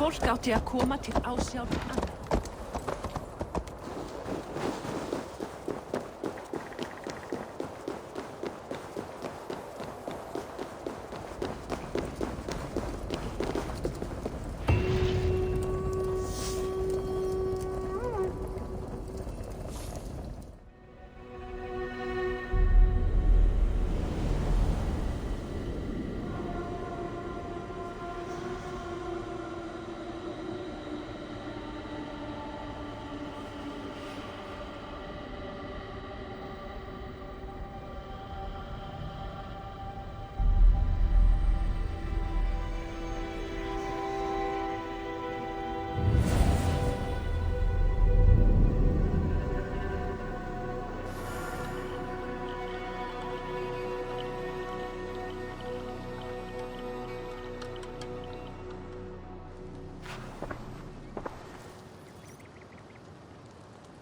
fólk átti að koma til ásjár annað.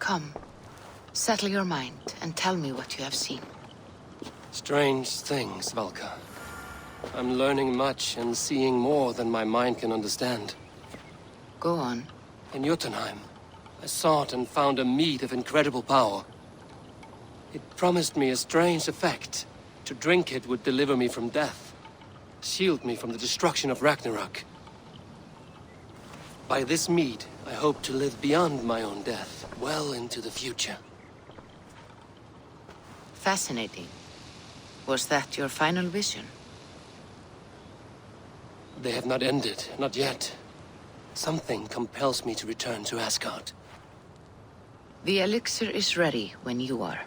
Come, settle your mind and tell me what you have seen. Strange things, Valka. I'm learning much and seeing more than my mind can understand. Go on. In Jotunheim, I sought and found a mead of incredible power. It promised me a strange effect. To drink it would deliver me from death, shield me from the destruction of Ragnarok. By this mead, I hope to live beyond my own death, well into the future. Fascinating. Was that your final vision? They have not ended, not yet. Something compels me to return to Asgard. The elixir is ready when you are.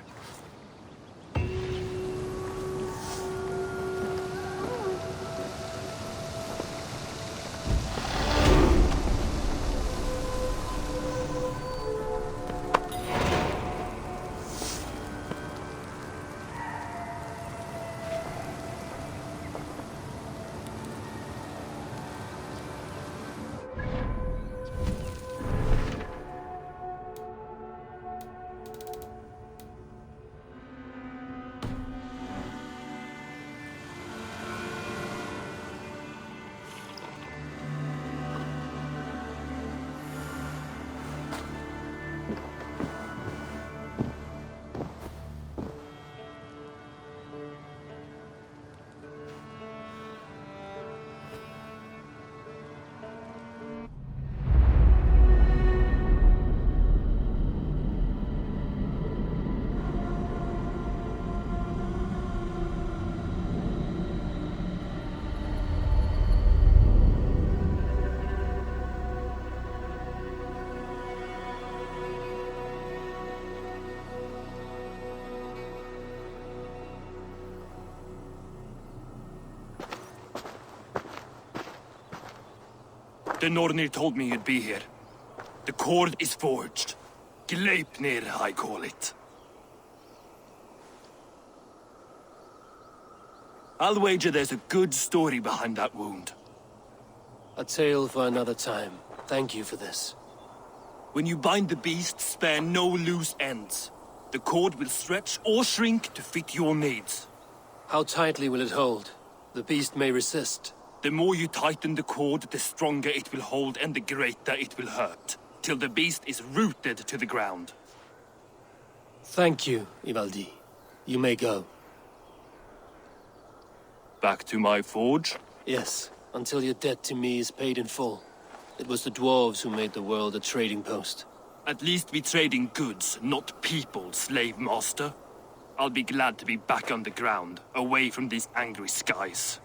The Nornir told me you'd be here. The cord is forged. Gleipnir, I call it. I'll wager there's a good story behind that wound. A tale for another time. Thank you for this. When you bind the beast, spare no loose ends. The cord will stretch or shrink to fit your needs. How tightly will it hold? The beast may resist. The more you tighten the cord, the stronger it will hold and the greater it will hurt, till the beast is rooted to the ground. Thank you, Ivaldi. You may go. Back to my forge? Yes, until your debt to me is paid in full. It was the dwarves who made the world a trading post. At least we trade in goods, not people, slave master. I'll be glad to be back on the ground, away from these angry skies.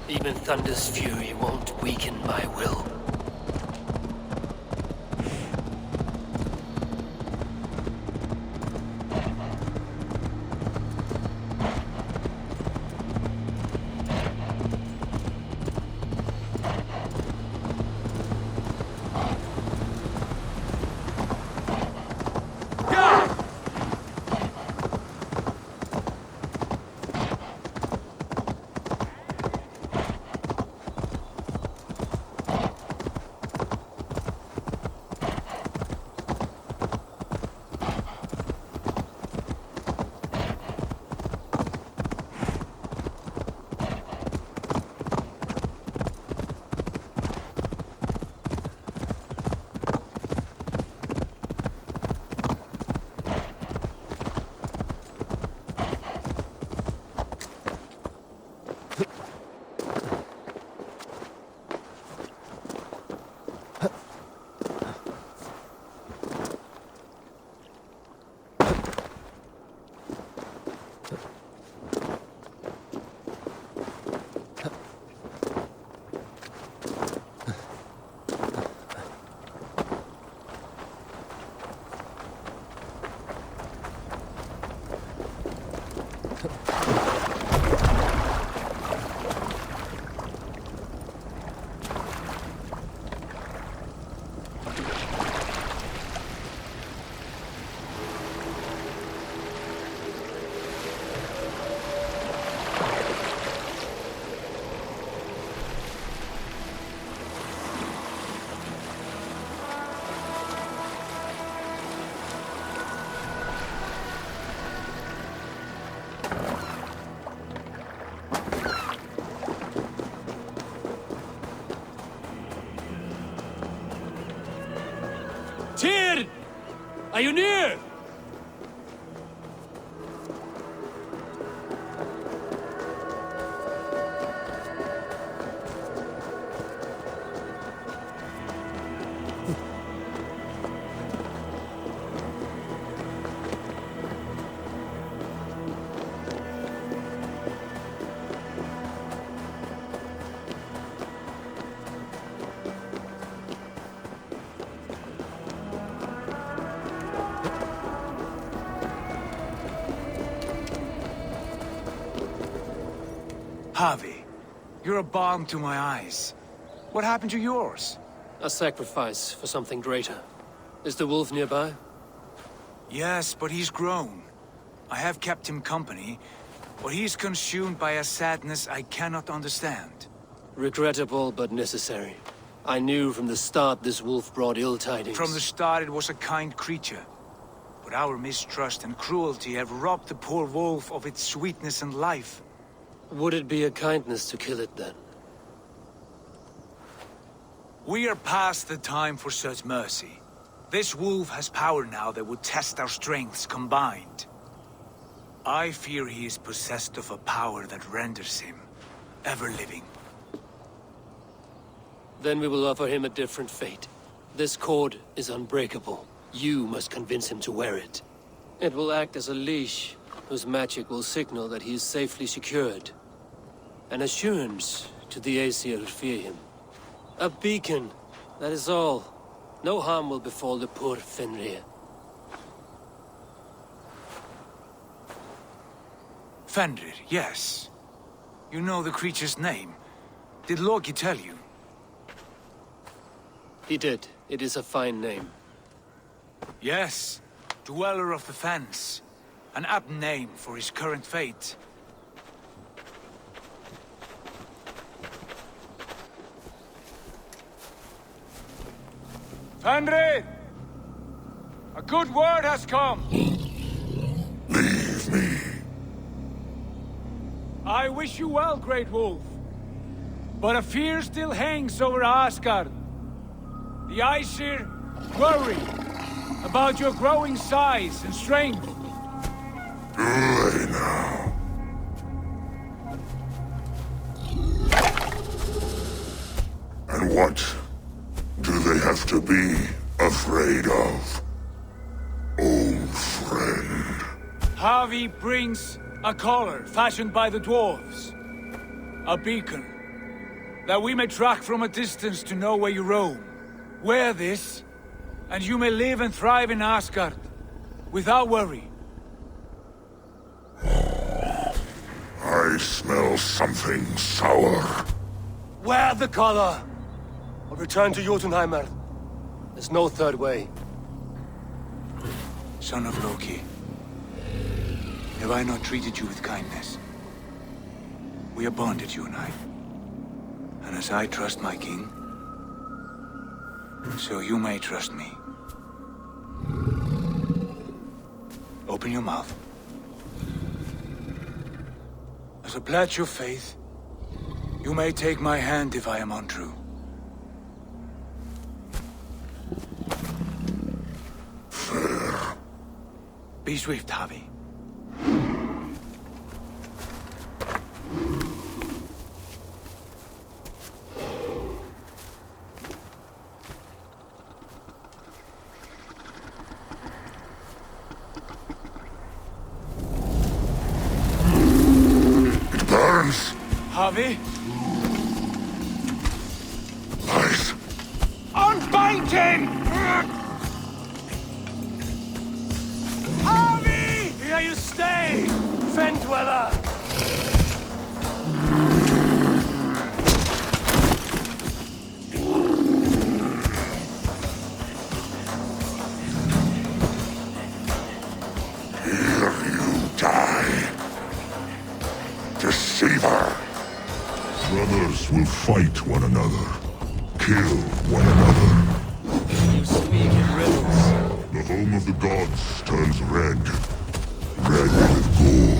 Even Thunder's fury won't weaken my will. Tyr! Are you near? Harvey, you're a balm to my eyes. What happened to yours? A sacrifice for something greater. Is the wolf nearby? Yes, but he's grown. I have kept him company, but he's consumed by a sadness I cannot understand. Regrettable, but necessary. I knew from the start this wolf brought ill tidings. From the start it was a kind creature. But our mistrust and cruelty have robbed the poor wolf of its sweetness and life. Would it be a kindness to kill it, then? We are past the time for such mercy. This wolf has power now that would test our strengths combined. I fear he is possessed of a power that renders him ever-living. Then we will offer him a different fate. This cord is unbreakable. You must convince him to wear it. It will act as a leash, whose magic will signal that he is safely secured. An assurance to the Aesir who fear him. A beacon, that is all. No harm will befall the poor Fenrir. Fenrir, yes. You know the creature's name. Did Loki tell you? He did. It is a fine name. Yes. Dweller of the Fens. An apt name for his current fate. Fenrir! A good word has come! Leave me. I wish you well, Great Wolf. But a fear still hangs over Asgard. The Aesir worry about your growing size and strength. Do they now? And what do they have to be afraid of? Old friend. Harvey brings a collar fashioned by the dwarves. A beacon, that we may track from a distance to know where you roam. Wear this, and you may live and thrive in Asgard, without worry. I smell something sour. Wear the collar! Or return to Jotunheimer. There's no third way. Son of Loki, have I not treated you with kindness? We are bonded, you and I. And as I trust my king, so you may trust me. Open your mouth. As a pledge of faith, you may take my hand if I am untrue. Fair. Be swift, Harvey. It burns. Harvey? Lies. Unbind him! Harvey! Here you stay! Fen dweller! Here you die. Deceiver. Brothers will fight one another. Kill one another. You speak in riddles. The home of the gods turns red. Red with gore.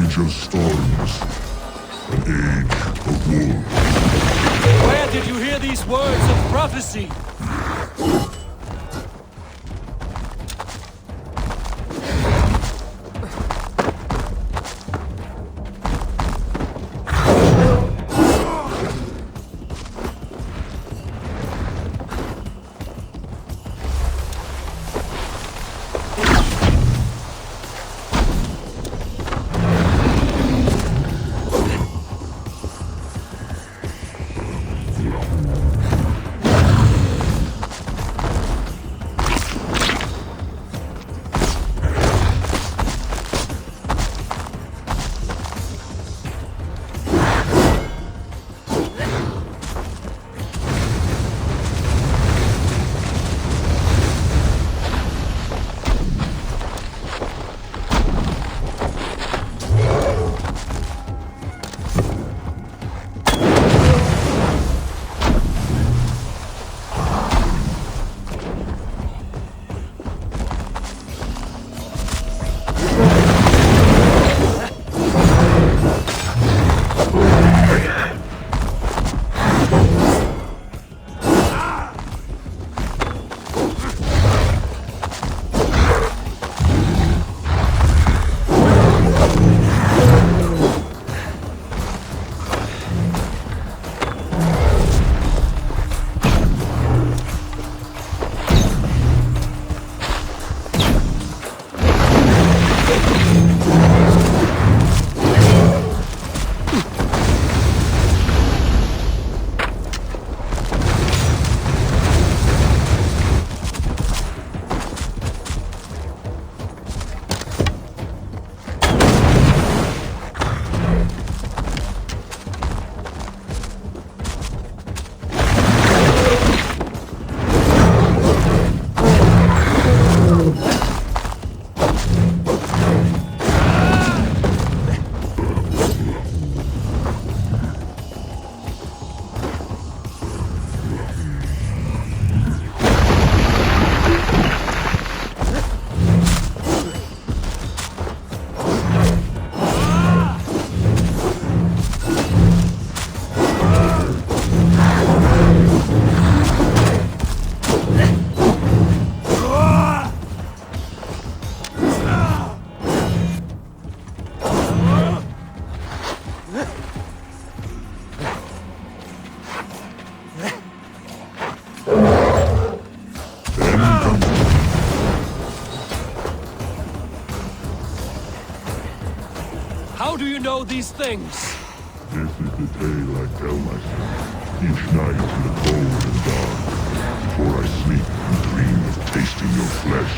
age of storms, an age of war. Where did you hear these words of prophecy? How do you know these things? This is the tale I tell myself each night in the cold and dark, before I sleep and dream of tasting your flesh.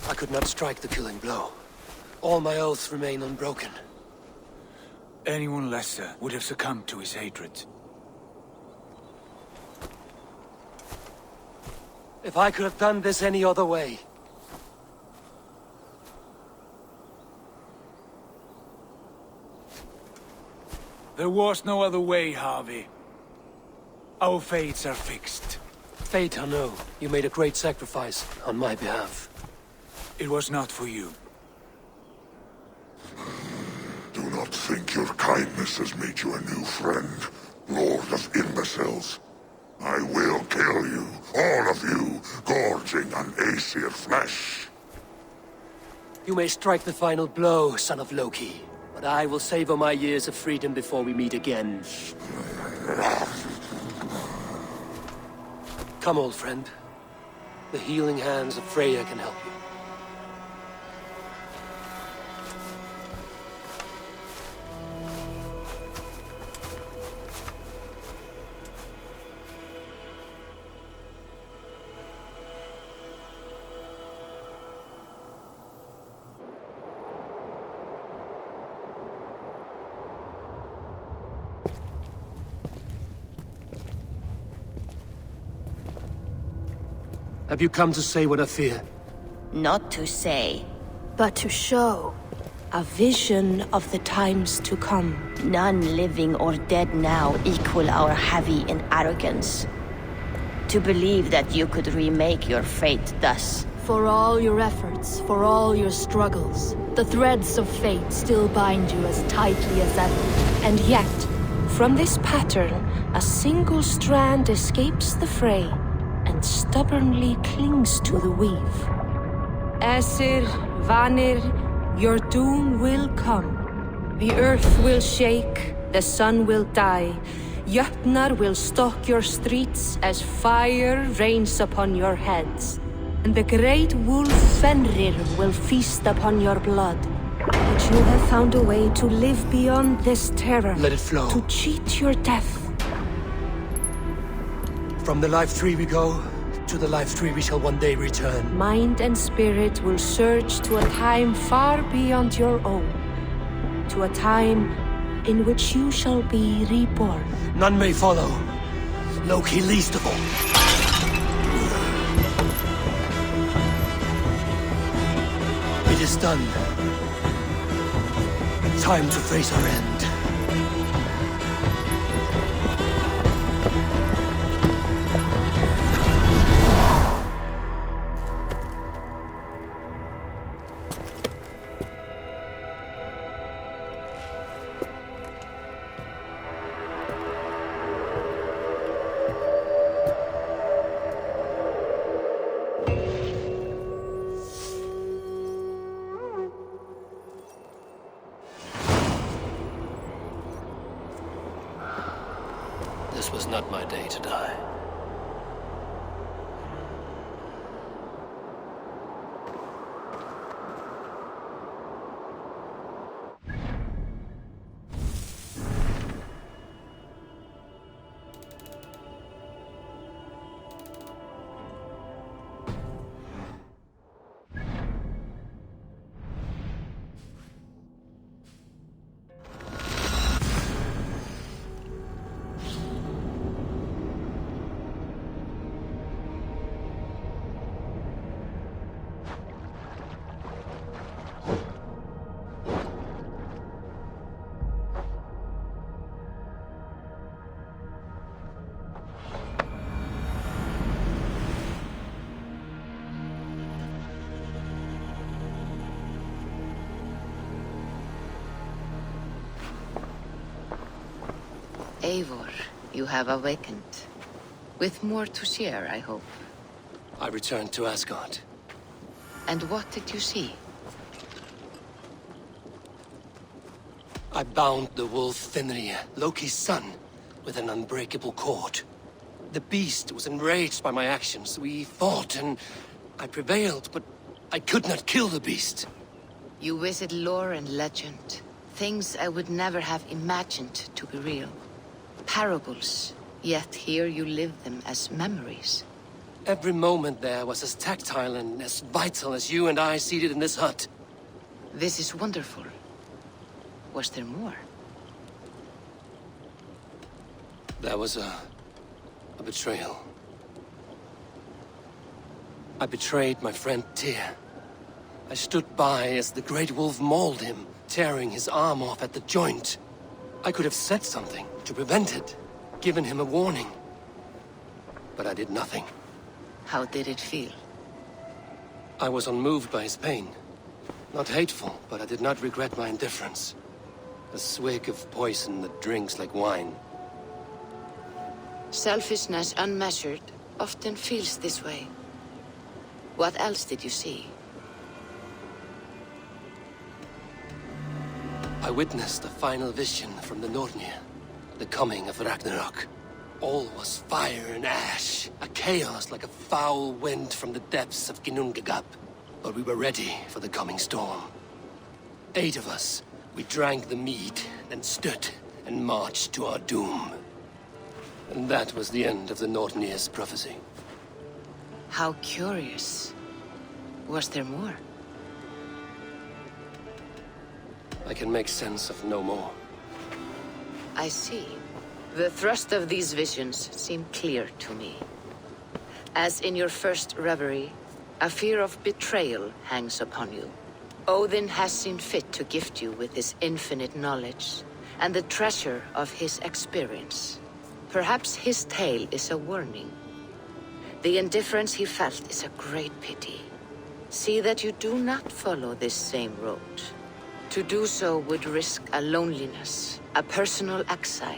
I could not strike the killing blow. All my oaths remain unbroken. Anyone lesser would have succumbed to his hatred. If I could have done this any other way. There was no other way, Harvey. Our fates are fixed. Fate, I know. You made a great sacrifice on my behalf. It was not for you. Do not think your kindness has made you a new friend, Lord of Imbeciles. I will kill you, all of you, gorging on Aesir flesh. You may strike the final blow, son of Loki, but I will savor my years of freedom before we meet again. Come, old friend. The healing hands of Freya can help you. Have you come to say what I fear? Not to say. But to show a vision of the times to come. None living or dead now equal our heavy in arrogance. To believe that you could remake your fate thus. For all your efforts, for all your struggles, the threads of fate still bind you as tightly as ever. And yet, from this pattern, a single strand escapes the fray and stubbornly clings to the weave. Aesir, Vanir, your doom will come. The earth will shake, the sun will die. Jötnar will stalk your streets as fire rains upon your heads. And the great wolf Fenrir will feast upon your blood. But you have found a way to live beyond this terror. Let it flow. To cheat your death. From the life tree we go, to the life tree we shall one day return. Mind and spirit will surge to a time far beyond your own. To a time in which you shall be reborn. None may follow. Loki least of all. It is done. Time to face our end. This was not my day to die. Eivor, you have awakened. With more to share, I hope. I returned to Asgard. And what did you see? I bound the wolf Fenrir, Loki's son, with an unbreakable cord. The beast was enraged by my actions. We fought and I prevailed, but I could not kill the beast. You visit lore and legend. Things I would never have imagined to be real. Parables, yet here you live them as memories. Every moment there was as tactile and as vital as you and I seated in this hut. This is wonderful. Was there more? There was a betrayal. I betrayed my friend Tyr. I stood by as the great wolf mauled him, tearing his arm off at the joint. I could have said something to prevent it, given him a warning. But I did nothing. How did it feel? I was unmoved by his pain. Not hateful, but I did not regret my indifference. A swig of poison that drinks like wine. Selfishness unmeasured often feels this way. What else did you see? I witnessed a final vision from the Nornir, the coming of Ragnarok. All was fire and ash, a chaos like a foul wind from the depths of Ginnungagap. But we were ready for the coming storm. 8 of us, we drank the mead, then stood and marched to our doom. And that was the end of the Nornir's prophecy. How curious. Was there more? I can make sense of no more. I see. The thrust of these visions seem clear to me. As in your first reverie, a fear of betrayal hangs upon you. Odin has seen fit to gift you with his infinite knowledge, and the treasure of his experience. Perhaps his tale is a warning. The indifference he felt is a great pity. See that you do not follow this same road. To do so would risk a loneliness, a personal exile,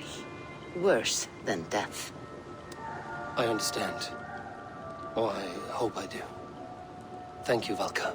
worse than death. I understand. Or I hope I do. Thank you, Valka.